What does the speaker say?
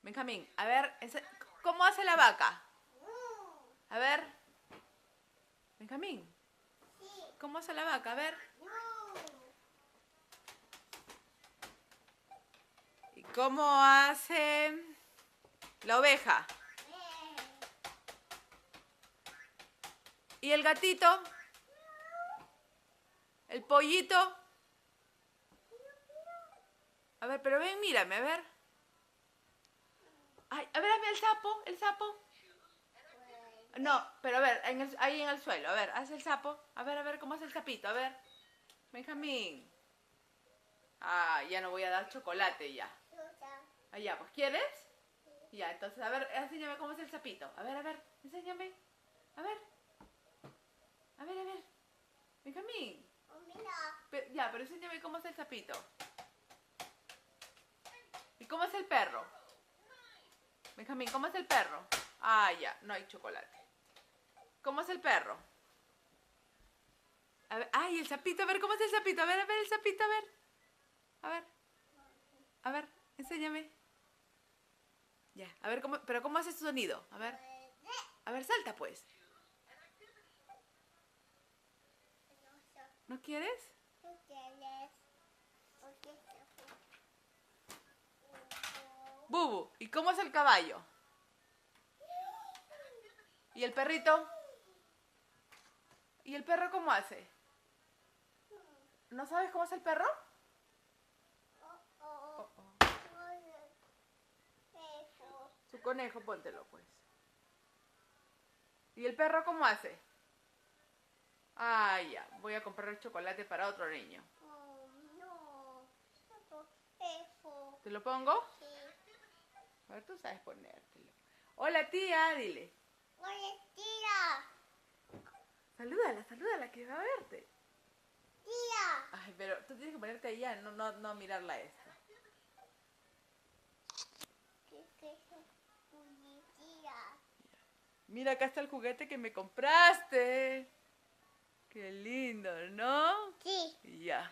Benjamín, a ver, ¿cómo hace la vaca? A ver. Benjamín, ¿cómo hace la vaca? A ver. ¿Y cómo hace la oveja? ¿Y el gatito? ¿El pollito? A ver, pero ven, mírame, a ver. Ay, a ver, hazme el sapo, el sapo. No, pero a ver, ahí en el suelo, a ver, haz el sapo. A ver, ¿cómo hace el sapito? A ver. Benjamín. Ah, ya no voy a dar chocolate ya. Ah, ya, pues ¿quieres? Ya, entonces, a ver, enséñame cómo es el sapito. A ver, enséñame. A ver. A ver. Benjamín. Ya, pero enséñame cómo es el sapito. ¿Y cómo es el perro? Benjamín, ¿cómo es el perro? Ah, ya, no hay chocolate. ¿Cómo es el perro? A ver, ay, el sapito, a ver, ¿cómo es el sapito? A ver, el sapito, a ver. A ver, enséñame. Ya, a ver, pero ¿cómo hace su sonido? A ver, salta pues. ¿No quieres? Bubu, ¿y cómo es el caballo? ¿Y el perrito? ¿Y el perro cómo hace? ¿No sabes cómo es el perro? Oh. Su conejo, póntelo pues. ¿Y el perro cómo hace? Ah, ya, voy a comprar el chocolate para otro niño. ¿Te lo pongo? Sí. A ver, tú sabes ponértelo. Hola tía, dile. Hola, tía. Salúdala, que va a verte. Tía. Ay, pero tú tienes que ponerte allá, no mirarla a esta. Tía. Mira, acá está el juguete que me compraste. Qué lindo, ¿no? Sí. Ya.